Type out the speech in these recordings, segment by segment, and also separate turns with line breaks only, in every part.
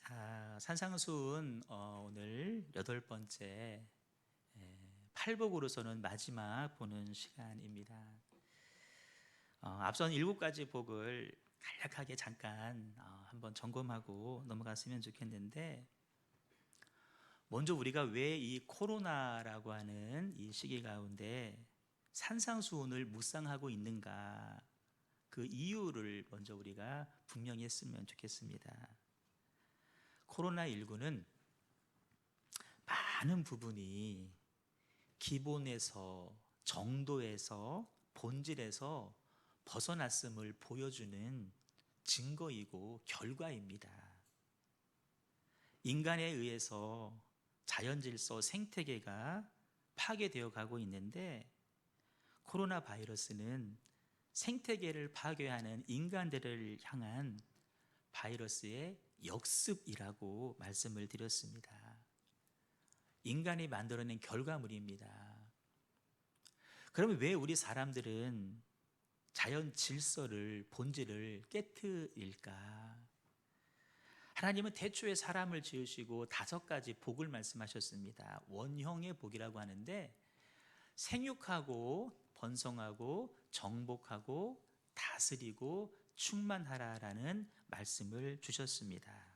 자, 산상수훈 오늘 8번째 팔복으로서는 마지막 보는 시간입니다. 앞선 7가지 복을 간략하게 잠깐 한번 점검하고 넘어갔으면 좋겠는데, 먼저 우리가 왜 이 코로나라고 하는 이 시기 가운데 산상수훈을 묵상하고 있는가, 그 이유를 먼저 우리가 분명히 했으면 좋겠습니다. 코로나19는 많은 부분이 기본에서, 정도에서, 본질에서 벗어났음을 보여주는 증거이고 결과입니다. 인간에 의해서 자연 질서, 생태계가 파괴되어 가고 있는데, 코로나 바이러스는 생태계를 파괴하는 인간들을 향한 바이러스의 역습이라고 말씀을 드렸습니다. 인간이 만들어낸 결과물입니다. 그러면 왜 우리 사람들은 자연 질서를, 본질을 깨트릴까? 하나님은 태초에 사람을 지으시고 5가지 복을 말씀하셨습니다. 원형의 복이라고 하는데, 생육하고 번성하고 정복하고 다스리고 충만하라라는 말씀을 주셨습니다.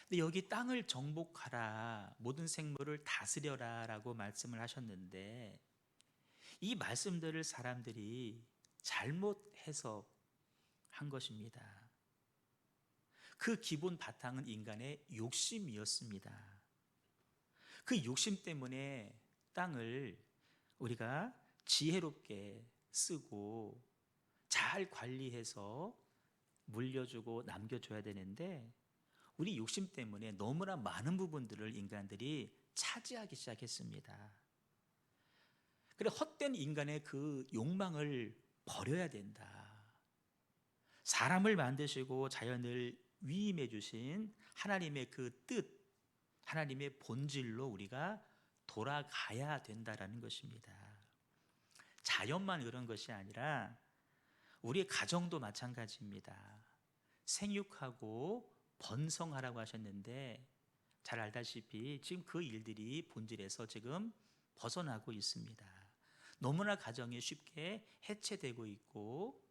근데 여기 땅을 정복하라, 모든 생물을 다스려라 라고 말씀을 하셨는데, 이 말씀들을 사람들이 잘못 해석한 것입니다. 그 기본 바탕은 인간의 욕심이었습니다. 그 욕심 때문에 땅을 우리가 지혜롭게 쓰고 잘 관리해서 물려주고 남겨줘야 되는데, 우리 욕심 때문에 너무나 많은 부분들을 인간들이 차지하기 시작했습니다. 그래, 헛된 인간의 그 욕망을 버려야 된다. 사람을 만드시고 자연을 위임해 주신 하나님의 그 뜻, 하나님의 본질로 우리가 돌아가야 된다라는 것입니다. 자연만 그런 것이 아니라 우리의 가정도 마찬가지입니다. 생육하고 번성하라고 하셨는데, 잘 알다시피 지금 그 일들이 본질에서 지금 벗어나고 있습니다. 너무나 가정이 쉽게 해체되고 있고,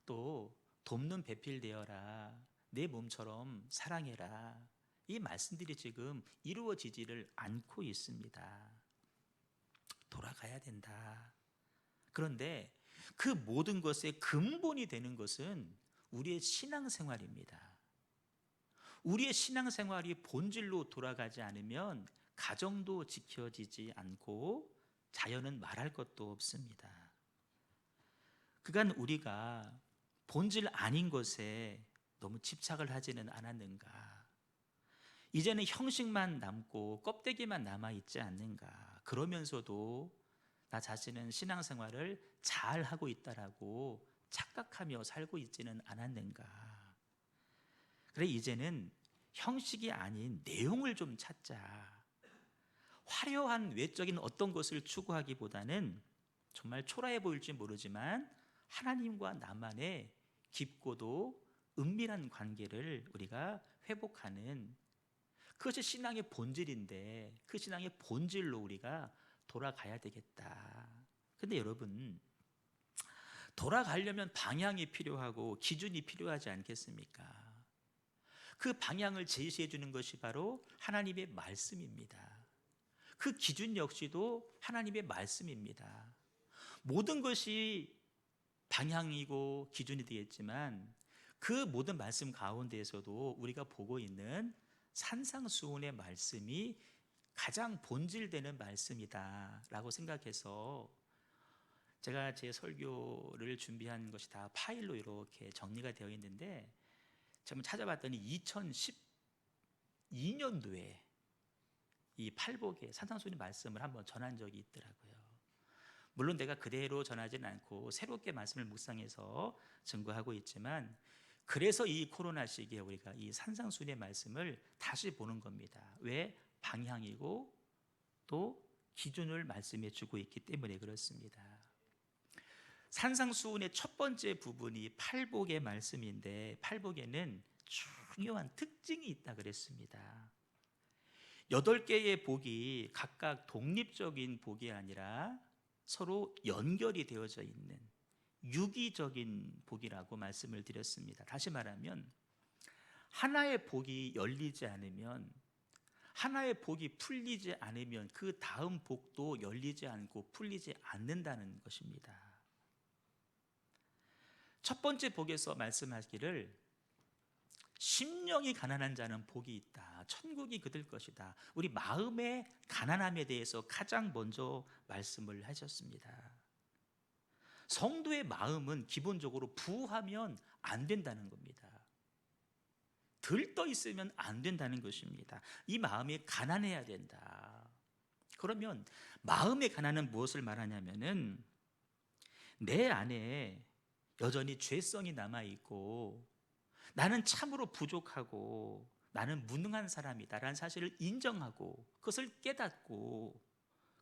또 돕는 배필되어라, 내 몸처럼 사랑해라, 이 말씀들이 지금 이루어지지를 않고 있습니다. 돌아가야 된다. 그런데 그 모든 것의 근본이 되는 것은 우리의 신앙생활입니다. 우리의 신앙생활이 본질로 돌아가지 않으면 가정도 지켜지지 않고 자연은 말할 것도 없습니다. 그간 우리가 본질 아닌 것에 너무 집착을 하지는 않았는가? 이제는 형식만 남고 껍데기만 남아있지 않는가? 그러면서도 나 자신은 신앙생활을 잘 하고 있다라고 착각하며 살고 있지는 않았는가? 그래, 이제는 형식이 아닌 내용을 좀 찾자. 화려한 외적인 어떤 것을 추구하기보다는 정말 초라해 보일지 모르지만 하나님과 나만의 깊고도 은밀한 관계를 우리가 회복하는, 그것이 신앙의 본질인데, 그 신앙의 본질로 우리가 돌아가야 되겠다. 근데 여러분, 돌아가려면 방향이 필요하고 기준이 필요하지 않겠습니까? 그 방향을 제시해 주는 것이 바로 하나님의 말씀입니다. 그 기준 역시도 하나님의 말씀입니다. 모든 것이 방향이고 기준이 되겠지만, 그 모든 말씀 가운데에서도 우리가 보고 있는 산상수훈의 말씀이 가장 본질되는 말씀이다 라고 생각해서, 제가 제 설교를 준비한 것이 다 파일로 이렇게 정리가 되어 있는데, 제가 찾아봤더니 2012년도에 이 팔복의 산상수훈의 말씀을 한번 전한 적이 있더라고요. 물론 내가 그대로 전하지는 않고 새롭게 말씀을 묵상해서 증거하고 있지만, 그래서 이 코로나 시기에 우리가 이 산상수훈의 말씀을 다시 보는 겁니다. 왜? 방향이고 또 기준을 말씀해 주고 있기 때문에 그렇습니다. 산상수훈의 첫 번째 부분이 팔복의 말씀인데, 팔복에는 쭉 중요한 특징이 있다 그랬습니다. 8개의 복이 각각 독립적인 복이 아니라 서로 연결이 되어져 있는 유기적인 복이라고 말씀을 드렸습니다. 다시 말하면 하나의 복이 열리지 않으면, 하나의 복이 풀리지 않으면 그 다음 복도 열리지 않고 풀리지 않는다는 것입니다. 첫 번째 복에서 말씀하기를 심령이 가난한 자는 복이 있다. 천국이 그들 것이다. 우리 마음의 가난함에 대해서 가장 먼저 말씀을 하셨습니다. 성도의 마음은 기본적으로 부하면 안 된다는 겁니다. 들떠 있으면 안 된다는 것입니다. 이 마음이 가난해야 된다. 그러면 마음의 가난은 무엇을 말하냐면은 내 안에 여전히 죄성이 남아있고 나는 참으로 부족하고 나는 무능한 사람이다라는 사실을 인정하고 그것을 깨닫고,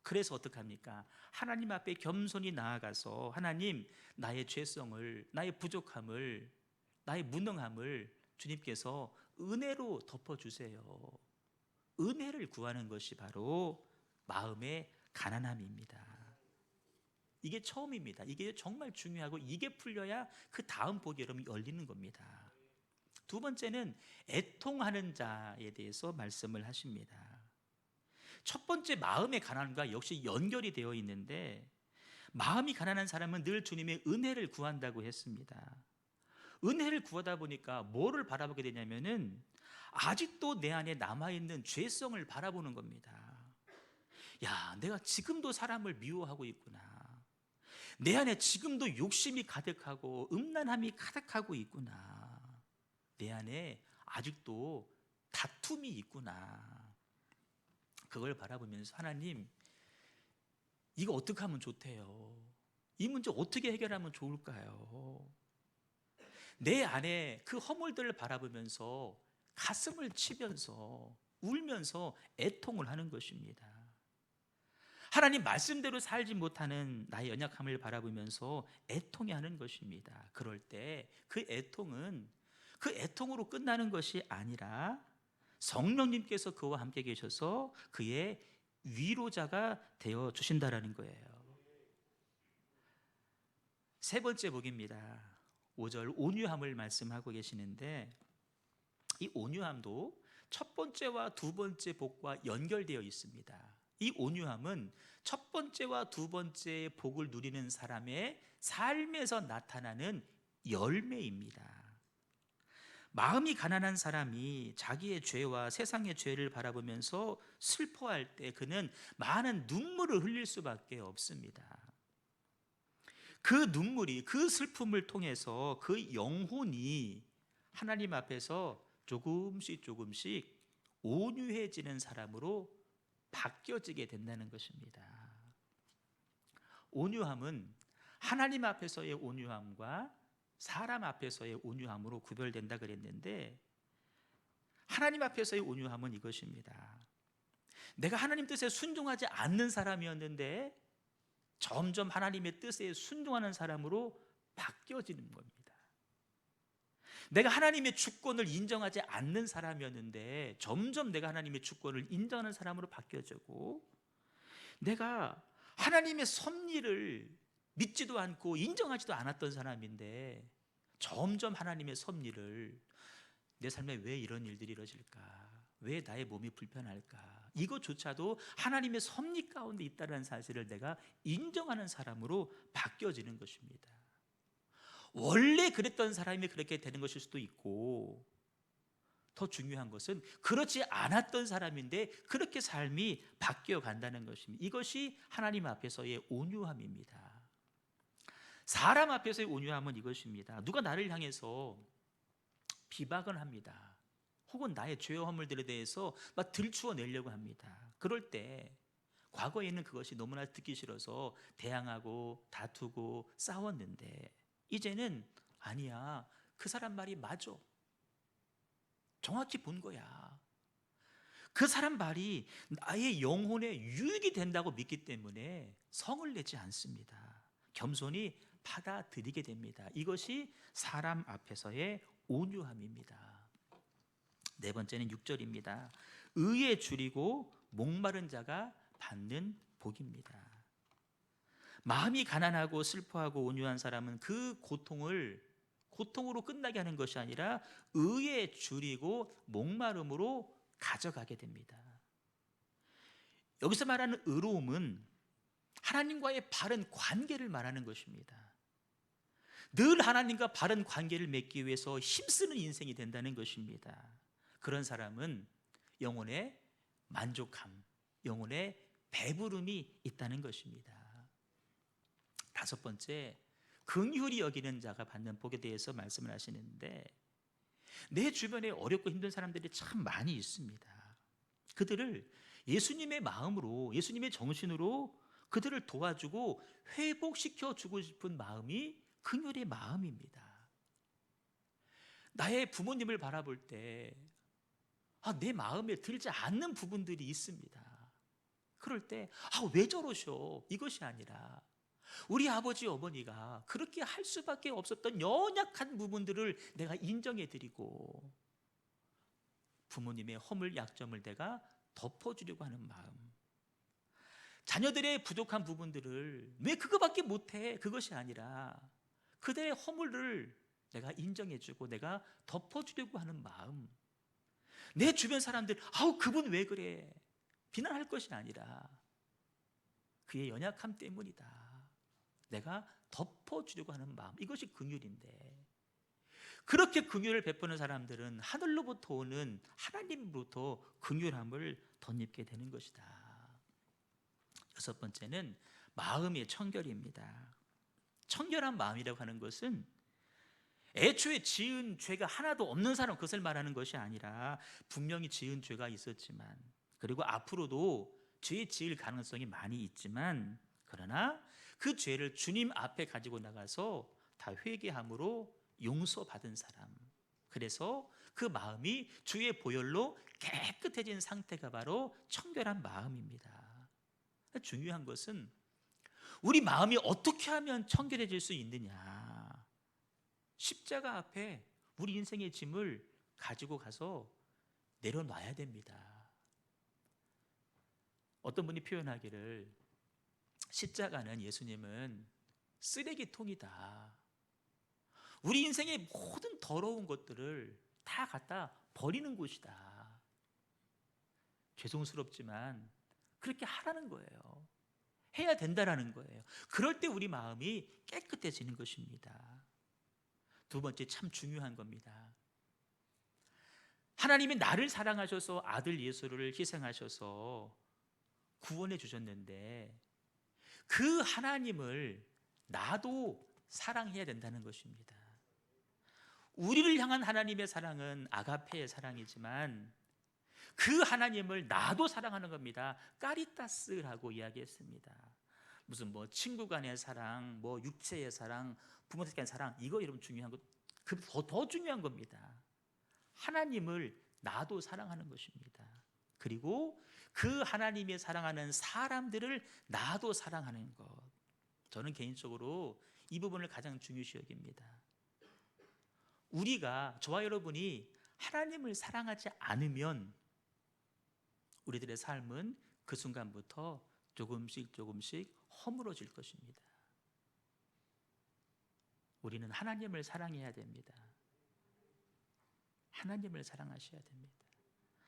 그래서 어떡합니까? 하나님 앞에 겸손히 나아가서 하나님, 나의 죄성을, 나의 부족함을, 나의 무능함을 주님께서 은혜로 덮어주세요. 은혜를 구하는 것이 바로 마음의 가난함입니다. 이게 처음입니다. 이게 정말 중요하고 이게 풀려야 그 다음 복이 여러분 열리는 겁니다. 두 번째는 애통하는 자에 대해서 말씀을 하십니다. 첫 번째 마음의 가난과 역시 연결이 되어 있는데, 마음이 가난한 사람은 늘 주님의 은혜를 구한다고 했습니다. 은혜를 구하다 보니까 뭐를 바라보게 되냐면은 아직도 내 안에 남아있는 죄성을 바라보는 겁니다. 야, 내가 지금도 사람을 미워하고 있구나. 내 안에 지금도 욕심이 가득하고 음란함이 가득하고 있구나. 내 안에 아직도 다툼이 있구나. 그걸 바라보면서 하나님, 이거 어떻게 하면 좋대요? 이 문제 어떻게 해결하면 좋을까요? 내 안에 그 허물들을 바라보면서 가슴을 치면서 울면서 애통을 하는 것입니다. 하나님 말씀대로 살지 못하는 나의 연약함을 바라보면서 애통해 하는 것입니다. 그럴 때 그 애통은 그 애통으로 끝나는 것이 아니라 성령님께서 그와 함께 계셔서 그의 위로자가 되어 주신다라는 거예요. 세 번째 복입니다. 5절 온유함을 말씀하고 계시는데, 이 온유함도 첫 번째와 두 번째 복과 연결되어 있습니다. 이 온유함은 첫 번째와 두 번째의 복을 누리는 사람의 삶에서 나타나는 열매입니다. 마음이 가난한 사람이 자기의 죄와 세상의 죄를 바라보면서 슬퍼할 때 그는 많은 눈물을 흘릴 수밖에 없습니다. 그 눈물이, 그 슬픔을 통해서 그 영혼이 하나님 앞에서 조금씩 조금씩 온유해지는 사람으로 바뀌어지게 된다는 것입니다. 온유함은 하나님 앞에서의 온유함과 사람 앞에서의 온유함으로 구별된다 그랬는데, 하나님 앞에서의 온유함은 이것입니다. 내가 하나님 뜻에 순종하지 않는 사람이었는데 점점 하나님의 뜻에 순종하는 사람으로 바뀌어지는 겁니다. 내가 하나님의 주권을 인정하지 않는 사람이었는데 점점 내가 하나님의 주권을 인정하는 사람으로 바뀌어지고, 내가 하나님의 섭리를 믿지도 않고 인정하지도 않았던 사람인데 점점 하나님의 섭리를, 내 삶에 왜 이런 일들이 이루어질까? 왜 나의 몸이 불편할까? 이것조차도 하나님의 섭리 가운데 있다는 사실을 내가 인정하는 사람으로 바뀌어지는 것입니다. 원래 그랬던 사람이 그렇게 되는 것일 수도 있고, 더 중요한 것은 그렇지 않았던 사람인데 그렇게 삶이 바뀌어 간다는 것입니다. 이것이 하나님 앞에서의 온유함입니다. 사람 앞에서의 온유함은 이것입니다. 누가 나를 향해서 비박을 합니다. 혹은 나의 죄와 허물들에 대해서 막 들추어 내려고 합니다. 그럴 때 과거에는 그것이 너무나 듣기 싫어서 대항하고 다투고 싸웠는데, 이제는 아니야, 그 사람 말이 맞아, 정확히 본 거야, 그 사람 말이 나의 영혼에 유익이 된다고 믿기 때문에 성을 내지 않습니다. 겸손히 받아들이게 됩니다. 이것이 사람 앞에서의 온유함입니다. 네 번째는 6절입니다. 의에 줄이고 목마른 자가 받는 복입니다. 마음이 가난하고 슬퍼하고 온유한 사람은 그 고통으로 끝나게 하는 것이 아니라 의에 줄이고 목마름으로 가져가게 됩니다. 여기서 말하는 의로움은 하나님과의 바른 관계를 말하는 것입니다. 늘 하나님과 바른 관계를 맺기 위해서 힘쓰는 인생이 된다는 것입니다. 그런 사람은 영혼의 만족함, 영혼의 배부름이 있다는 것입니다. 다섯 번째, 긍휼히 여기는 자가 받는 복에 대해서 말씀을 하시는데, 내 주변에 어렵고 힘든 사람들이 참 많이 있습니다. 그들을 예수님의 마음으로, 예수님의 정신으로 그들을 도와주고 회복시켜 주고 싶은 마음이 긍휼의 마음입니다. 나의 부모님을 바라볼 때 내 마음에 들지 않는 부분들이 있습니다. 그럴 때 왜 저러셔? 이것이 아니라 우리 아버지 어머니가 그렇게 할 수밖에 없었던 연약한 부분들을 내가 인정해 드리고 부모님의 허물 약점을 내가 덮어주려고 하는 마음, 자녀들의 부족한 부분들을 왜 그거밖에 못해? 그것이 아니라 그들의 허물을 내가 인정해주고 내가 덮어주려고 하는 마음, 내 주변 사람들 그분 왜 그래? 비난할 것이 아니라 그의 연약함 때문이다, 내가 덮어주려고 하는 마음, 이것이 긍휼인데, 그렇게 긍휼을 베푸는 사람들은 하늘로부터 오는 하나님으로부터 긍휼함을 덧입게 되는 것이다. 여섯 번째는 마음의 청결입니다. 청결한 마음이라고 하는 것은 애초에 지은 죄가 하나도 없는 사람, 그것을 말하는 것이 아니라 분명히 지은 죄가 있었지만, 그리고 앞으로도 죄 지을 가능성이 많이 있지만, 그러나 그 죄를 주님 앞에 가지고 나가서 다 회개함으로 용서받은 사람, 그래서 그 마음이 주의 보혈로 깨끗해진 상태가 바로 청결한 마음입니다. 중요한 것은 우리 마음이 어떻게 하면 청결해질 수 있느냐, 십자가 앞에 우리 인생의 짐을 가지고 가서 내려놔야 됩니다. 어떤 분이 표현하기를, 십자가는, 예수님은 쓰레기통이다. 우리 인생의 모든 더러운 것들을 다 갖다 버리는 곳이다. 죄송스럽지만 그렇게 하라는 거예요. 해야 된다라는 거예요. 그럴 때 우리 마음이 깨끗해지는 것입니다. 두 번째, 참 중요한 겁니다. 하나님이 나를 사랑하셔서 아들 예수를 희생하셔서 구원해 주셨는데, 그 하나님을 나도 사랑해야 된다는 것입니다. 우리를 향한 하나님의 사랑은 아가페의 사랑이지만 그 하나님을 나도 사랑하는 겁니다. 까리타스라고 이야기했습니다. 무슨 친구 간의 사랑, 육체의 사랑, 부모님 간의 사랑, 이거 여러분 중요한 것, 더 중요한 겁니다. 하나님을 나도 사랑하는 것입니다. 그리고 그 하나님이 사랑하는 사람들을 나도 사랑하는 것, 저는 개인적으로 이 부분을 가장 중요시 여깁니다. 저와 여러분이 하나님을 사랑하지 않으면 우리들의 삶은 그 순간부터 조금씩 허물어질 것입니다. 우리는 하나님을 사랑해야 됩니다. 하나님을 사랑하셔야 됩니다.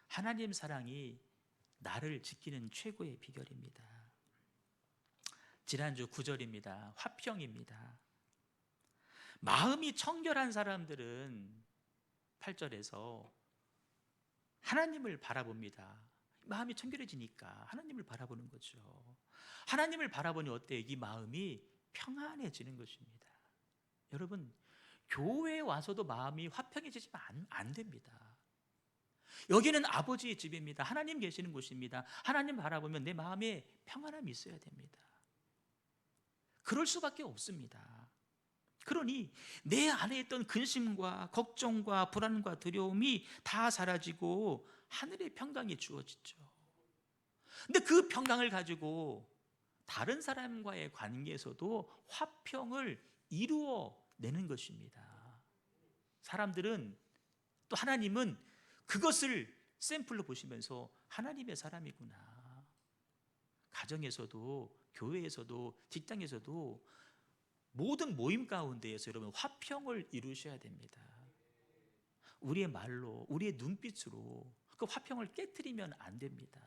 하나님 사랑이 나를 지키는 최고의 비결입니다. 지난주 9절입니다. 화평입니다. 마음이 청결한 사람들은 8절에서 하나님을 바라봅니다. 마음이 청결해지니까 하나님을 바라보는 거죠. 하나님을 바라보니 어때요? 이 마음이 평안해지는 것입니다. 여러분, 교회에 와서도 마음이 화평해지지면 안 됩니다. 여기는 아버지의 집입니다. 하나님 계시는 곳입니다. 하나님 바라보면 내 마음에 평안함이 있어야 됩니다. 그럴 수밖에 없습니다. 그러니 내 안에 있던 근심과 걱정과 불안과 두려움이 다 사라지고 하늘의 평강이 주어지죠. 근데 그 평강을 가지고 다른 사람과의 관계에서도 화평을 이루어내는 것입니다. 사람들은, 또 하나님은 그것을 샘플로 보시면서 하나님의 사람이구나. 가정에서도 교회에서도 직장에서도 모든 모임 가운데에서 여러분 화평을 이루셔야 됩니다. 우리의 말로, 우리의 눈빛으로 그 화평을 깨트리면 안 됩니다.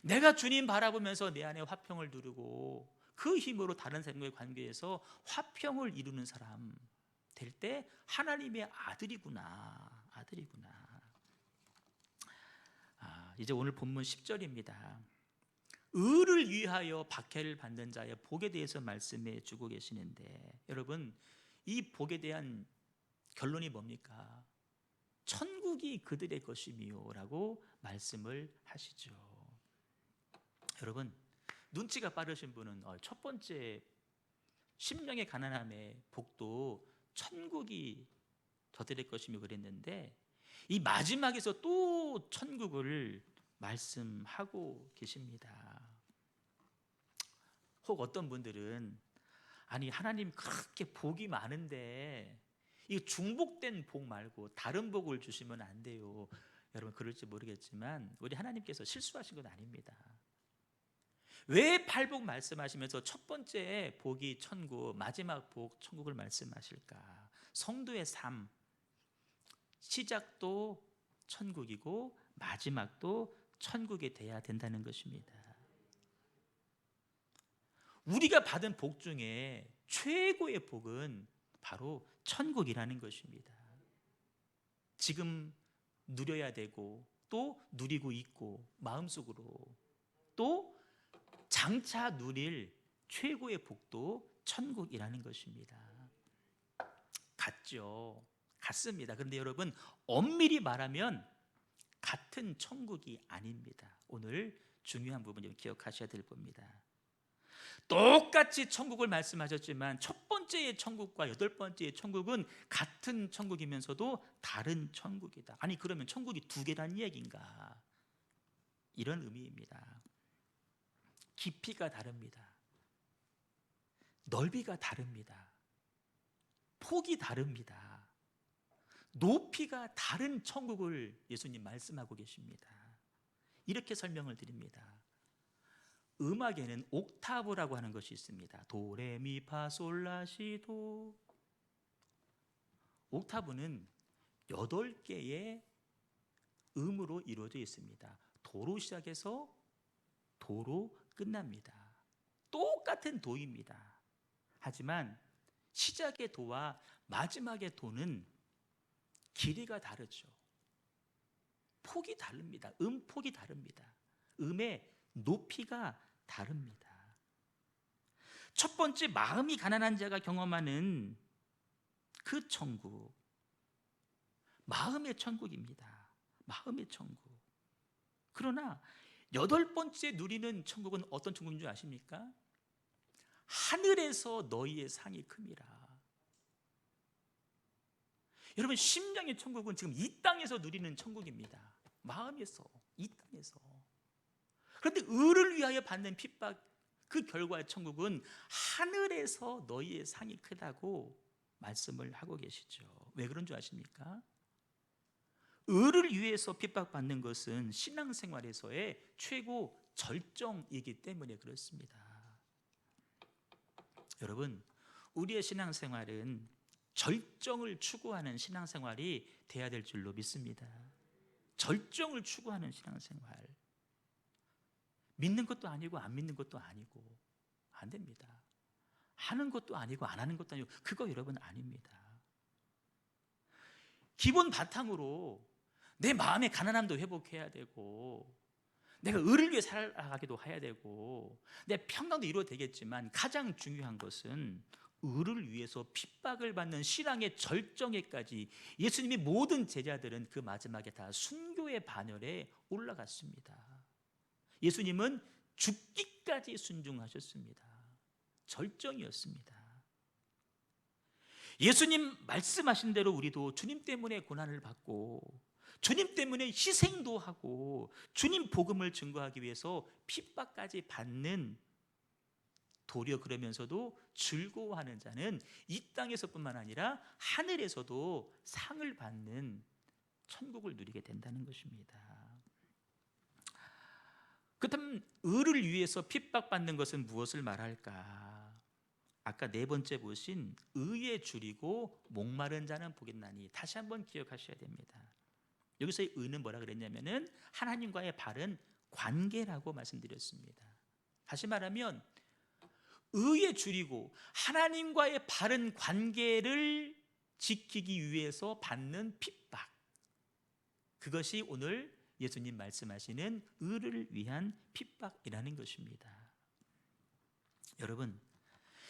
내가 주님 바라보면서 내 안에 화평을 누리고 그 힘으로 다른 사람과의 관계에서 화평을 이루는 사람 될 때 하나님의 아들이구나. 이제 오늘 본문 10절입니다. 의를 위하여 박해를 받는 자의 복에 대해서 말씀해 주고 계시는데, 여러분 이 복에 대한 결론이 뭡니까? 천국이 그들의 것이미요 라고 말씀을 하시죠. 여러분 눈치가 빠르신 분은 첫 번째 심령의 가난함의 복도 천국이 저들의 것이며 그랬는데, 이 마지막에서 또 천국을 말씀하고 계십니다. 혹 어떤 분들은 아니 하나님 그렇게 복이 많은데 이 중복된 복 말고 다른 복을 주시면 안 돼요. 여러분 그럴지 모르겠지만 우리 하나님께서 실수하신 건 아닙니다. 왜 팔복 말씀하시면서 첫 번째 복이 천국, 마지막 복 천국을 말씀하실까? 성도의 삶 시작도 천국이고 마지막도 천국이 돼야 된다는 것입니다. 우리가 받은 복 중에 최고의 복은 바로 천국이라는 것입니다. 지금 누려야 되고 또 누리고 있고 마음속으로 또 장차 누릴 최고의 복도 천국이라는 것입니다. 같죠. 같습니다. 그런데 여러분 엄밀히 말하면 같은 천국이 아닙니다. 오늘 중요한 부분 좀 기억하셔야 될 겁니다. 똑같이 천국을 말씀하셨지만 첫 번째의 천국과 여덟 번째의 천국은 같은 천국이면서도 다른 천국이다. 아니 그러면 천국이 두 개란 이야기인가? 이런 의미입니다. 깊이가 다릅니다. 넓이가 다릅니다. 폭이 다릅니다. 높이가 다른 천국을 예수님 말씀하고 계십니다. 이렇게 설명을 드립니다. 음악에는 옥타브라고 하는 것이 있습니다. 도레미파솔라시도. 옥타브는 8개의 음으로 이루어져 있습니다. 도로 시작해서 도로 끝납니다. 똑같은 도입니다. 하지만 시작의 도와 마지막의 도는 길이가 다르죠. 폭이 다릅니다. 음폭이 다릅니다. 음의 높이가 다릅니다. 첫 번째 마음이 가난한 자가 경험하는 그 천국, 마음의 천국입니다. 마음의 천국. 그러나 여덟 번째 누리는 천국은 어떤 천국인 줄 아십니까? 하늘에서 너희의 상이 큼이라. 여러분 심령의 천국은 지금 이 땅에서 누리는 천국입니다. 마음에서, 이 땅에서. 그런데 의를 위하여 받는 핍박, 그 결과의 천국은 하늘에서 너희의 상이 크다고 말씀을 하고 계시죠. 왜 그런 줄 아십니까? 의를 위해서 핍박받는 것은 신앙생활에서의 최고 절정이기 때문에 그렇습니다. 여러분 우리의 신앙생활은 절정을 추구하는 신앙생활이 돼야 될 줄로 믿습니다. 절정을 추구하는 신앙생활. 믿는 것도 아니고 안 믿는 것도 아니고 안 됩니다. 하는 것도 아니고 안 하는 것도 아니고 그거 여러분 아닙니다. 기본 바탕으로 내 마음의 가난함도 회복해야 되고 내가 의를 위해 살아가기도 해야 되고 내 평강도 이루어야 되겠지만 가장 중요한 것은 의를 위해서 핍박을 받는 신앙의 절정에까지 예수님이 모든 제자들은 그 마지막에 다 순교의 반열에 올라갔습니다. 예수님은 죽기까지 순종하셨습니다. 절정이었습니다. 예수님 말씀하신 대로 우리도 주님 때문에 고난을 받고 주님 때문에 희생도 하고 주님 복음을 증거하기 위해서 핍박까지 받는, 도리어 그러면서도 즐거워하는 자는 이 땅에서뿐만 아니라 하늘에서도 상을 받는 천국을 누리게 된다는 것입니다. 그렇다면 의를 위해서 핍박받는 것은 무엇을 말할까? 아까 네 번째 보신 의에 줄이고 목마른 자는 복이나니, 다시 한번 기억하셔야 됩니다. 여기서의 의는 뭐라 그랬냐면은 하나님과의 바른 관계라고 말씀드렸습니다. 다시 말하면 의에 줄이고 하나님과의 바른 관계를 지키기 위해서 받는 핍박, 그것이 오늘 예수님 말씀하시는 의를 위한 핍박이라는 것입니다. 여러분,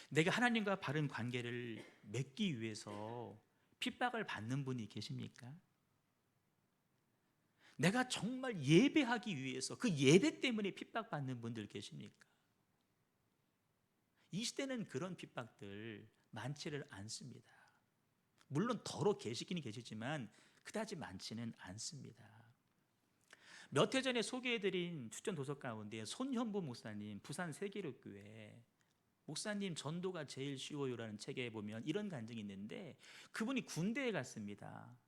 내가 하나님과 바른 관계를 맺기 위해서 핍박을 받는 분이 계십니까? 내가 정말 예배하기 위해서 그 예배 때문에 핍박받는 분들 계십니까? 이 시대는 그런 핍박들 많지를 않습니다. 물론 더러 계시긴 계시지만 그다지 많지는 않습니다. 몇 해 전에 소개해드린 추천 도서 가운데 손현보 목사님, 부산 세계로교회 목사님 전도가 제일 쉬워요라는 책에 보면 이런 간증이 있는데, 그분이 군대에 갔습니다.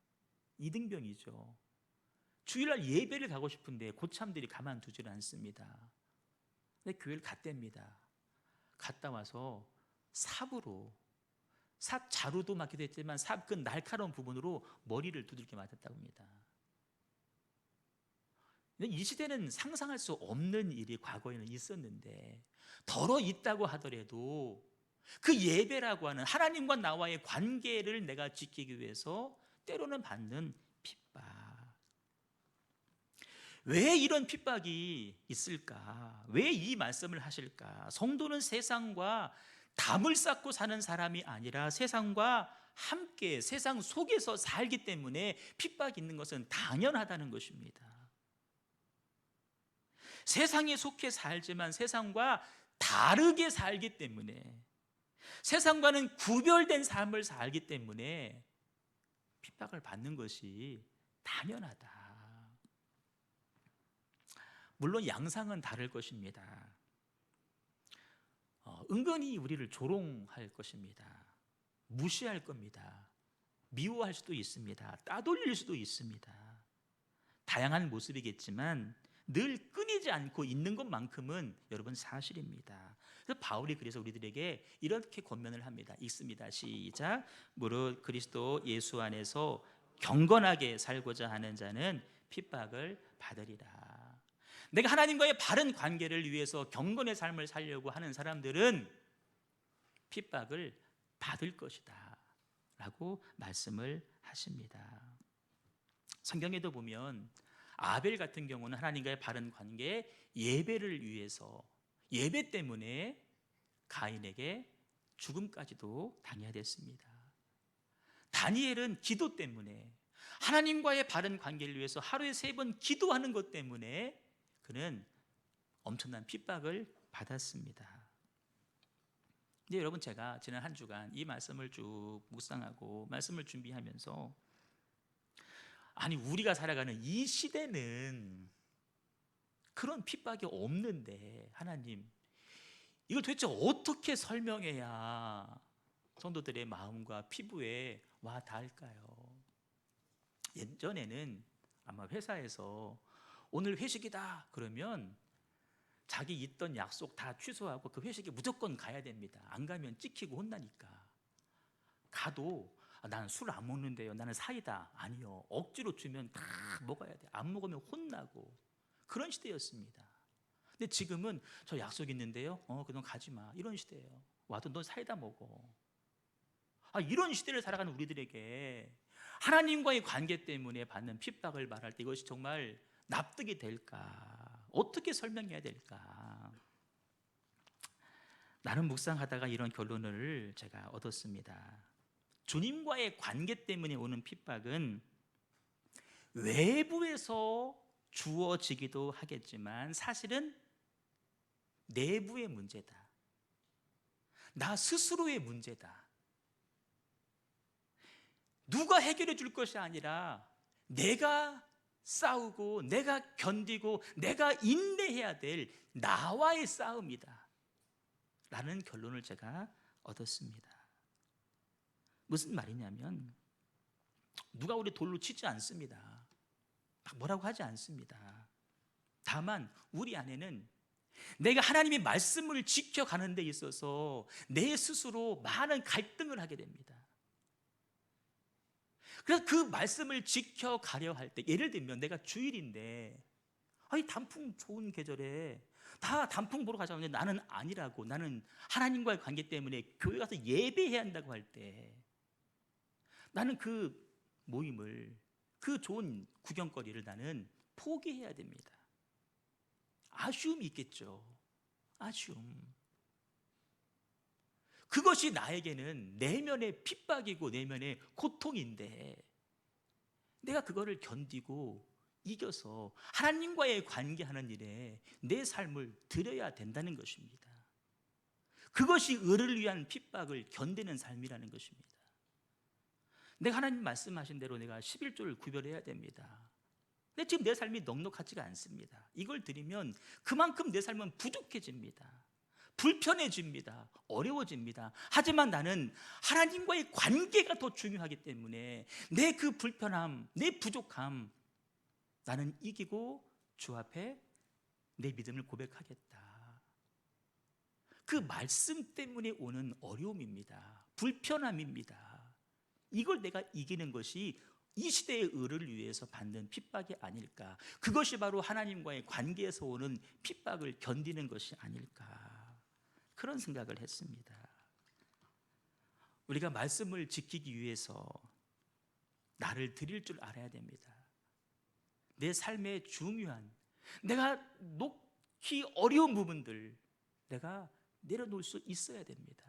이등병이죠. 주일날 예배를 가고 싶은데 고참들이 가만두질 않습니다. 근데 교회를 갔답니다. 갔다 와서 삽으로, 삽 자루도 맞기도 했지만 삽 그 날카로운 부분으로 머리를 두들겨 맞았다고 합니다. 이 시대는 상상할 수 없는 일이 과거에는 있었는데, 덜어 있다고 하더라도 그 예배라고 하는 하나님과 나와의 관계를 내가 지키기 위해서 때로는 받는 핍박. 왜 이런 핍박이 있을까? 왜 이 말씀을 하실까? 성도는 세상과 담을 쌓고 사는 사람이 아니라 세상과 함께 세상 속에서 살기 때문에 핍박이 있는 것은 당연하다는 것입니다. 세상에 속해 살지만 세상과 다르게 살기 때문에, 세상과는 구별된 삶을 살기 때문에 핍박을 받는 것이 당연하다. 물론 양상은 다를 것입니다. 은근히 우리를 조롱할 것입니다. 무시할 겁니다. 미워할 수도 있습니다. 따돌릴 수도 있습니다. 다양한 모습이겠지만 늘 끊이지 않고 있는 것만큼은 여러분 사실입니다. 그래서 바울이 그래서 우리들에게 이렇게 권면을 합니다. 읽습니다. 시작. 무릇 그리스도 예수 안에서 경건하게 살고자 하는 자는 핍박을 받으리라. 내가 하나님과의 바른 관계를 위해서 경건의 삶을 살려고 하는 사람들은 핍박을 받을 것이다 라고 말씀을 하십니다. 성경에도 보면 아벨 같은 경우는 하나님과의 바른 관계, 예배를 위해서, 예배 때문에 가인에게 죽음까지도 당해야 됐습니다. 다니엘은 기도 때문에, 하나님과의 바른 관계를 위해서 하루에 3번 기도하는 것 때문에 그는 엄청난 핍박을 받았습니다. 근데 여러분, 제가 지난 한 주간 이 말씀을 쭉 묵상하고 말씀을 준비하면서, 아니 우리가 살아가는 이 시대는 그런 핍박이 없는데 하나님, 이걸 도대체 어떻게 설명해야 성도들의 마음과 피부에 와 닿을까요? 예전에는 아마 회사에서 오늘 회식이다 그러면 자기 있던 약속 다 취소하고 그 회식에 무조건 가야 됩니다. 안 가면 찍히고 혼나니까. 가도 나는 술 안 먹는데요, 나는 사이다, 아니요, 억지로 주면 다 먹어야 돼. 안 먹으면 혼나고. 그런 시대였습니다. 근데 지금은 저 약속 있는데요, 그럼 가지 마, 이런 시대예요. 와도 너 사이다 먹어. 이런 시대를 살아가는 우리들에게 하나님과의 관계 때문에 받는 핍박을 말할 때 이것이 정말 납득이 될까? 어떻게 설명해야 될까? 나는 묵상하다가 이런 결론을 제가 얻었습니다. 주님과의 관계 때문에 오는 핍박은 외부에서 주어지기도 하겠지만 사실은 내부의 문제다. 나 스스로의 문제다. 누가 해결해 줄 것이 아니라 내가 싸우고 내가 견디고 내가 인내해야 될 나와의 싸움이다 라는 결론을 제가 얻었습니다. 무슨 말이냐면, 누가 우리 돌로 치지 않습니다. 막 뭐라고 하지 않습니다. 다만 우리 안에는 내가 하나님의 말씀을 지켜가는 데 있어서 내 스스로 많은 갈등을 하게 됩니다. 그래서 그 말씀을 지켜가려 할 때, 예를 들면 내가 주일인데 아니 단풍 좋은 계절에 다 단풍 보러 가자는데 나는 아니라고, 나는 하나님과의 관계 때문에 교회 가서 예배해야 한다고 할 때 나는 그 모임을, 그 좋은 구경거리를 나는 포기해야 됩니다. 아쉬움이 있겠죠. 아쉬움. 그것이 나에게는 내면의 핍박이고 내면의 고통인데 내가 그거를 견디고 이겨서 하나님과의 관계하는 일에 내 삶을 드려야 된다는 것입니다. 그것이 의를 위한 핍박을 견디는 삶이라는 것입니다. 내가 하나님 말씀하신 대로 내가 11조를 구별해야 됩니다. 근데 지금 내 삶이 넉넉하지가 않습니다. 이걸 드리면 그만큼 내 삶은 부족해집니다. 불편해집니다. 어려워집니다. 하지만 나는 하나님과의 관계가 더 중요하기 때문에 내 그 불편함, 내 부족함 나는 이기고 주 앞에 내 믿음을 고백하겠다. 그 말씀 때문에 오는 어려움입니다. 불편함입니다. 이걸 내가 이기는 것이 이 시대의 의를 위해서 받는 핍박이 아닐까. 그것이 바로 하나님과의 관계에서 오는 핍박을 견디는 것이 아닐까. 그런 생각을 했습니다. 우리가 말씀을 지키기 위해서 나를 드릴 줄 알아야 됩니다. 내 삶의 중요한, 내가 놓기 어려운 부분들 내가 내려놓을 수 있어야 됩니다.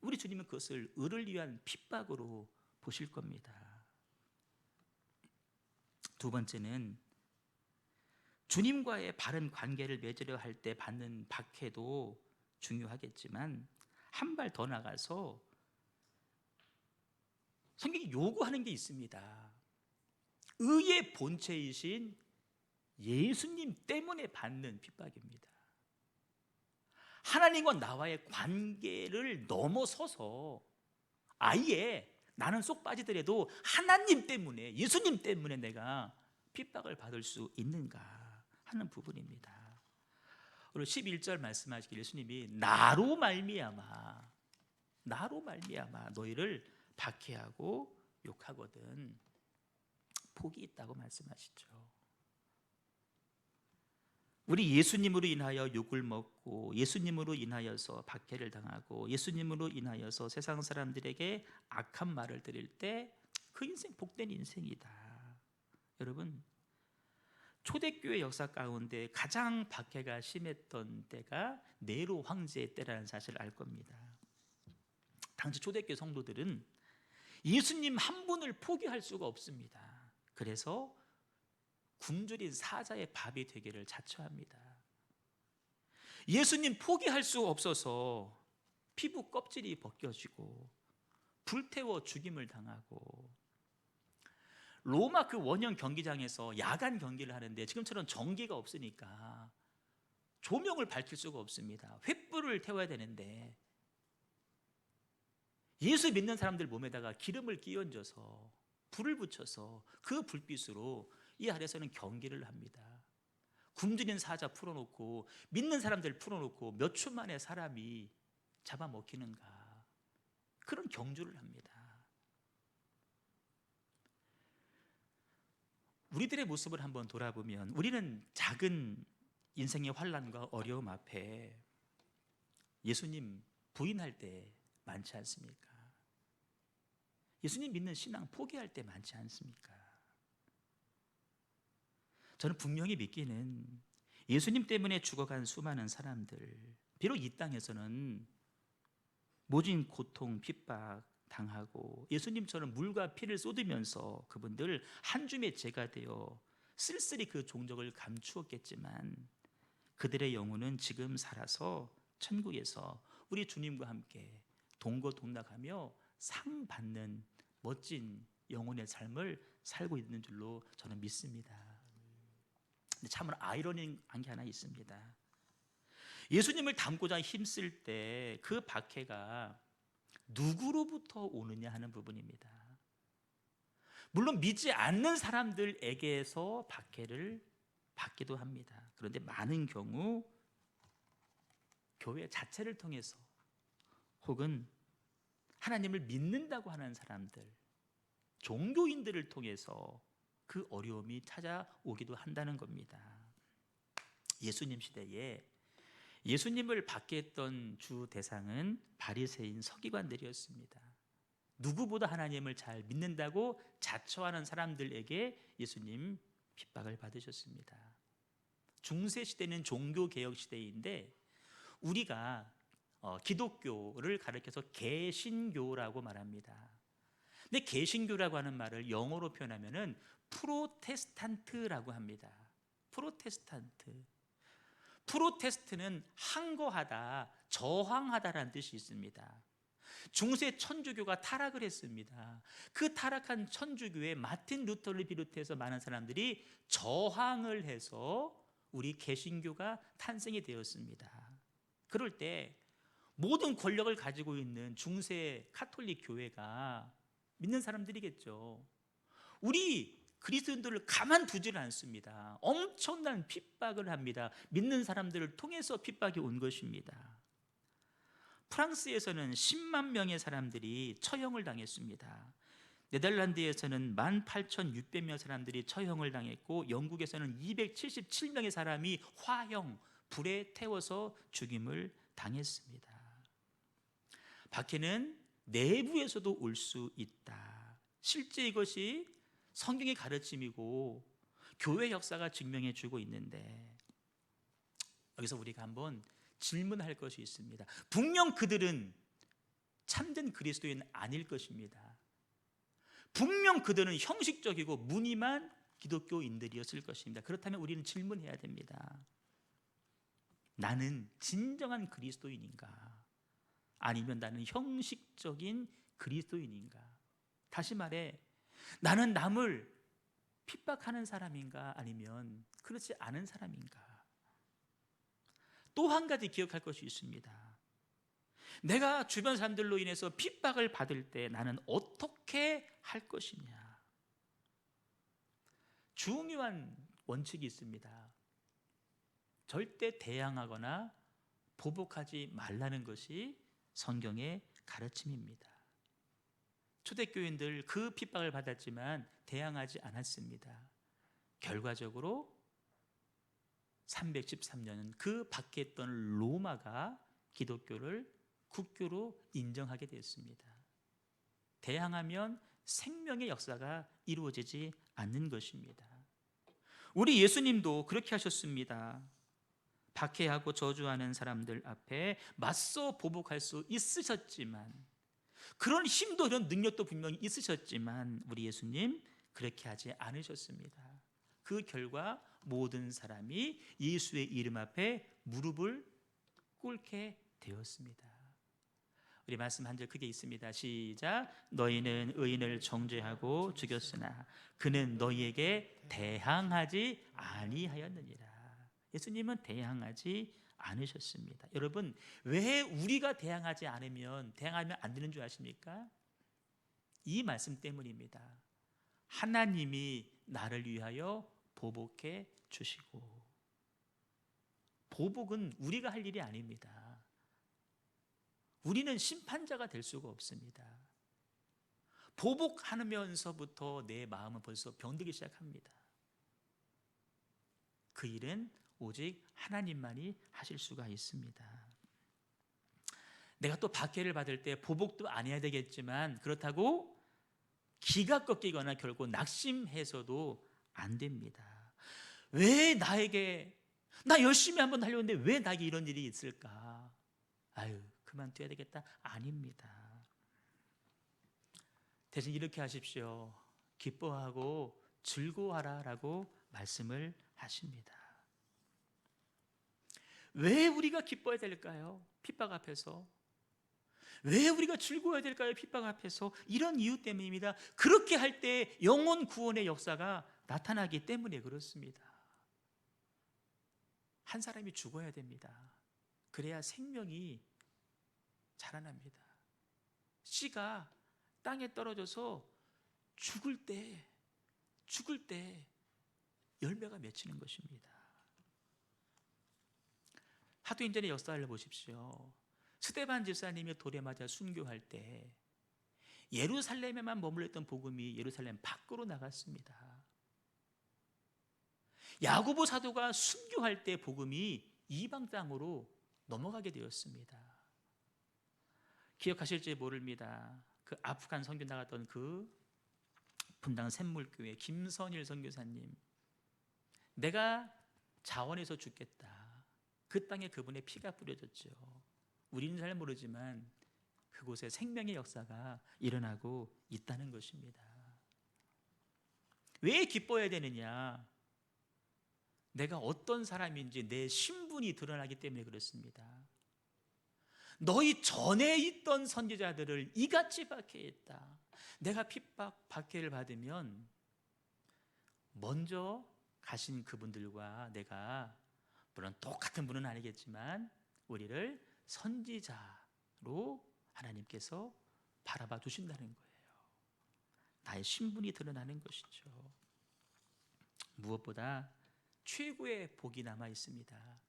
우리 주님은 그것을 의를 위한 핍박으로 보실 겁니다. 두 번째는 주님과의 바른 관계를 맺으려 할 때 받는 박해도 중요하겠지만 한 발 더 나가서 성경이 요구하는 게 있습니다. 의의 본체이신 예수님 때문에 받는 핍박입니다. 하나님과 나와의 관계를 넘어서서 아예 나는 쏙 빠지더라도 하나님 때문에, 예수님 때문에 내가 핍박을 받을 수 있는가 하는 부분입니다. 오늘 11절 말씀하시길 예수님이 나로 말미암아 너희를 박해하고 욕하거든 복이 있다고 말씀하시죠. 우리 예수님으로 인하여 욕을 먹고 예수님으로 인하여서 박해를 당하고 예수님으로 인하여서 세상 사람들에게 악한 말을 들을 때 그 인생 복된 인생이다. 여러분, 초대교회 역사 가운데 가장 박해가 심했던 때가 네로 황제의 때라는 사실을 알 겁니다. 당시 초대교회 성도들은 예수님 한 분을 포기할 수가 없습니다. 그래서 굶주린 사자의 밥이 되기를 자처합니다. 예수님 포기할 수 없어서 피부 껍질이 벗겨지고 불태워 죽임을 당하고, 로마 그 원형 경기장에서 야간 경기를 하는데 지금처럼 전기가 없으니까 조명을 밝힐 수가 없습니다. 횃불을 태워야 되는데 예수 믿는 사람들 몸에다가 기름을 끼얹어서 불을 붙여서 그 불빛으로 이 아래서는 경기를 합니다. 굶주린 사자 풀어놓고 믿는 사람들 풀어놓고 몇 초 만에 사람이 잡아먹히는가, 그런 경주를 합니다. 우리들의 모습을 한번 돌아보면 우리는 작은 인생의 환난과 어려움 앞에 예수님 부인할 때 많지 않습니까? 예수님 믿는 신앙 포기할 때 많지 않습니까? 저는 분명히 믿기는 예수님 때문에 죽어간 수많은 사람들, 비록 이 땅에서는 모진 고통, 핍박 당하고 예수님처럼 물과 피를 쏟으면서 그분들 한 줌의 재가 되어 쓸쓸히 그 종적을 감추었겠지만 그들의 영혼은 지금 살아서 천국에서 우리 주님과 함께 동거동락하며 상 받는 멋진 영혼의 삶을 살고 있는 줄로 저는 믿습니다. 근데 참으로 아이러니한 게 하나 있습니다. 예수님을 닮고자 힘쓸 때 그 박해가 누구로부터 오느냐 하는 부분입니다. 물론 믿지 않는 사람들에게서 박해를 받기도 합니다. 그런데 많은 경우 교회 자체를 통해서 혹은 하나님을 믿는다고 하는 사람들, 종교인들을 통해서 그 어려움이 찾아오기도 한다는 겁니다. 예수님 시대에 예수님을 박해했던 주 대상은 바리새인 서기관들이었습니다. 누구보다 하나님을 잘 믿는다고 자처하는 사람들에게 예수님 핍박을 받으셨습니다. 중세 시대는 종교 개혁 시대인데 우리가 기독교를 가리켜서 개신교라고 말합니다. 근데 개신교라고 하는 말을 영어로 표현하면은 프로테스탄트라고 합니다. 프로테스트는 항거하다, 저항하다라는 뜻이 있습니다. 중세 천주교가 타락을 했습니다. 그 타락한 천주교에 마틴 루터를 비롯해서 많은 사람들이 저항을 해서 우리 개신교가 탄생이 되었습니다. 그럴 때 모든 권력을 가지고 있는 중세 카톨릭 교회가 믿는 사람들이겠죠. 우리 그리스도인들을 가만두지를 않습니다. 엄청난 핍박을 합니다. 믿는 사람들을 통해서 핍박이 온 것입니다. 프랑스에서는 10만 명의 사람들이 처형을 당했습니다. 네덜란드에서는 18,600명 사람들이 처형을 당했고, 영국에서는 277명의 사람이 화형, 불에 태워서 죽임을 당했습니다. 박해는 내부에서도 올 수 있다. 실제 이것이 성경의 가르침이고 교회 역사가 증명해 주고 있는데, 여기서 우리가 한번 질문할 것이 있습니다. 분명 그들은 참된 그리스도인 아닐 것입니다. 분명 그들은 형식적이고 무늬만 기독교인들이었을 것입니다. 그렇다면 우리는 질문해야 됩니다. 나는 진정한 그리스도인인가? 아니면 나는 형식적인 그리스도인인가? 다시 말해, 나는 남을 핍박하는 사람인가? 아니면 그렇지 않은 사람인가? 또 한 가지 기억할 것이 있습니다. 내가 주변 사람들로 인해서 핍박을 받을 때 나는 어떻게 할 것이냐? 중요한 원칙이 있습니다. 절대 대항하거나 보복하지 말라는 것이 성경의 가르침입니다. 초대교인들 그 핍박을 받았지만 대항하지 않았습니다. 결과적으로 313년은 그 박해했던 로마가 기독교를 국교로 인정하게 되었습니다. 대항하면 생명의 역사가 이루어지지 않는 것입니다. 우리 예수님도 그렇게 하셨습니다. 박해하고 저주하는 사람들 앞에 맞서 보복할 수 있으셨지만, 그런 힘도 이런 능력도 분명히 있으셨지만 우리 예수님 그렇게 하지 않으셨습니다. 그 결과 모든 사람이 예수의 이름 앞에 무릎을 꿇게 되었습니다. 우리 말씀 한 절 크게 있습니다. 시작. 너희는 의인을 정죄하고 죽였으나 그는 너희에게 대항하지 아니하였느니라. 예수님은 대항하지 않으셨습니다. 여러분, 왜 우리가 대항하면 안 되는 줄 아십니까? 이 말씀 때문입니다. 하나님이 나를 위하여 보복해 주시고, 보복은 우리가 할 일이 아닙니다. 우리는 심판자가 될 수가 없습니다. 보복하면서부터 내 마음은 벌써 병들기 시작합니다. 그 일은 오직 하나님만이 하실 수가 있습니다. 내가 또 박해를 받을 때 보복도 안 해야 되겠지만, 그렇다고 기가 꺾이거나 결국 낙심해서도 안 됩니다. 왜 나 열심히 한번 하려는데 왜 나에게 이런 일이 있을까? 아유, 그만둬야 되겠다. 아닙니다. 대신 이렇게 하십시오. 기뻐하고 즐거워하라 라고 말씀을 하십니다. 왜 우리가 기뻐해야 될까요? 핍박 앞에서. 왜 우리가 즐거워해야 될까요? 핍박 앞에서. 이런 이유 때문입니다. 그렇게 할 때 영혼 구원의 역사가 나타나기 때문에 그렇습니다. 한 사람이 죽어야 됩니다. 그래야 생명이 자라납니다. 씨가 땅에 떨어져서 죽을 때 열매가 맺히는 것입니다. 사도행전의 역사를 보십시오. 스데반 집사님이 돌에 맞아 순교할 때 예루살렘에만 머물렀던 복음이 예루살렘 밖으로 나갔습니다. 야고보 사도가 순교할 때 복음이 이방 땅으로 넘어가게 되었습니다. 기억하실지 모릅니다. 그 아프간 선교 나갔던 그 분당 샘물교회 김선일 선교사님, 내가 자원해서 죽겠다. 그 땅에 그분의 피가 뿌려졌죠. 우리는 잘 모르지만 그곳에 생명의 역사가 일어나고 있다는 것입니다. 왜 기뻐해야 되느냐? 내가 어떤 사람인지 내 신분이 드러나기 때문에 그렇습니다. 너희 전에 있던 선지자들을 이같이 박해했다. 내가 핍박, 박해를 받으면 먼저 가신 그분들과 내가, 물론 똑같은 분은 아니겠지만 우리를 선지자로 하나님께서 바라봐 주신다는 거예요. 나의 신분이 드러나는 것이죠. 무엇보다 최고의 복이 남아 있습니다.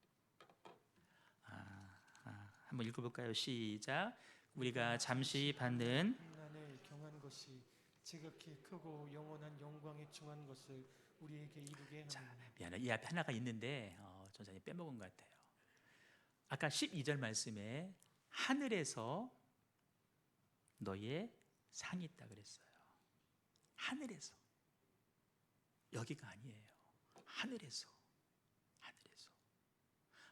한번 읽어볼까요? 시작. 우리가 잠시 받는
환난을 경한 것이 지극히 크고 영원한 영광에 충한 것을 우리에게 이루게 하느니라.
미안해, 이 앞에 하나가 있는데 전사님 빼먹은 것 같아요. 아까 12절 말씀에 하늘에서 너의 상이 있다 그랬어요. 하늘에서, 여기가 아니에요. 하늘에서.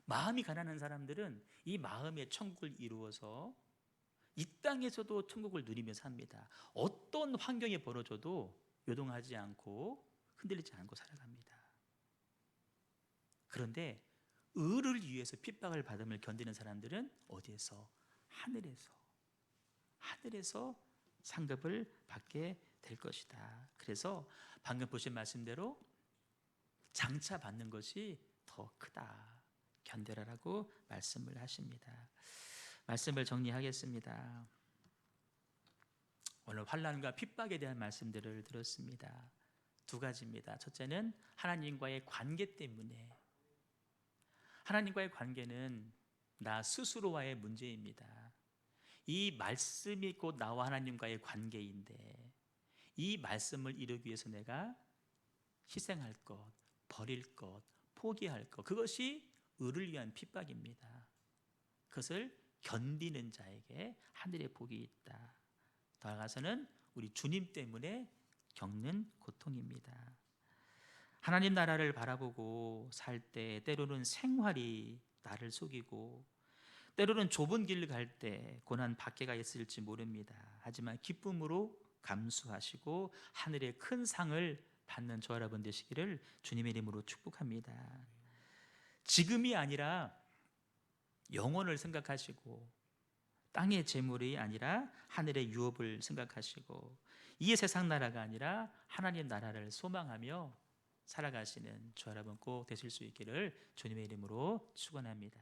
마음이 가난한 사람들은 이 마음의 천국을 이루어서 이 땅에서도 천국을 누리며 삽니다. 어떤 환경이 벌어져도 요동하지 않고 흔들리지 않고 살아갑니다. 그런데 의를 위해서 핍박을 받음을 견디는 사람들은 어디에서? 하늘에서 상급을 받게 될 것이다. 그래서 방금 보신 말씀대로 장차 받는 것이 더 크다. 견뎌라라고 말씀을 하십니다. 말씀을 정리하겠습니다. 오늘 환난과 핍박에 대한 말씀들을 들었습니다. 두 가지입니다. 첫째는 하나님과의 관계 때문에. 하나님과의 관계는 나 스스로와의 문제입니다. 이 말씀이 곧 나와 하나님과의 관계인데 이 말씀을 이루기 위해서 내가 희생할 것, 버릴 것, 포기할 것, 그것이 의를 위한 핍박입니다. 그것을 견디는 자에게 하늘의 복이 있다. 더 나아가서는 우리 주님 때문에 겪는 고통입니다. 하나님 나라를 바라보고 살 때 때로는 생활이 나를 속이고 때로는 좁은 길을 갈 때 고난 박해가 있을지 모릅니다. 하지만 기쁨으로 감수하시고 하늘의 큰 상을 받는 저 여러분 되시기를 주님의 이름으로 축복합니다. 지금이 아니라 영혼을 생각하시고 땅의 재물이 아니라 하늘의 유업을 생각하시고 이 세상 나라가 아니라 하나님 나라를 소망하며 살아가시는 저 여러분 꼭 되실 수 있기를 주님의 이름으로 축원합니다.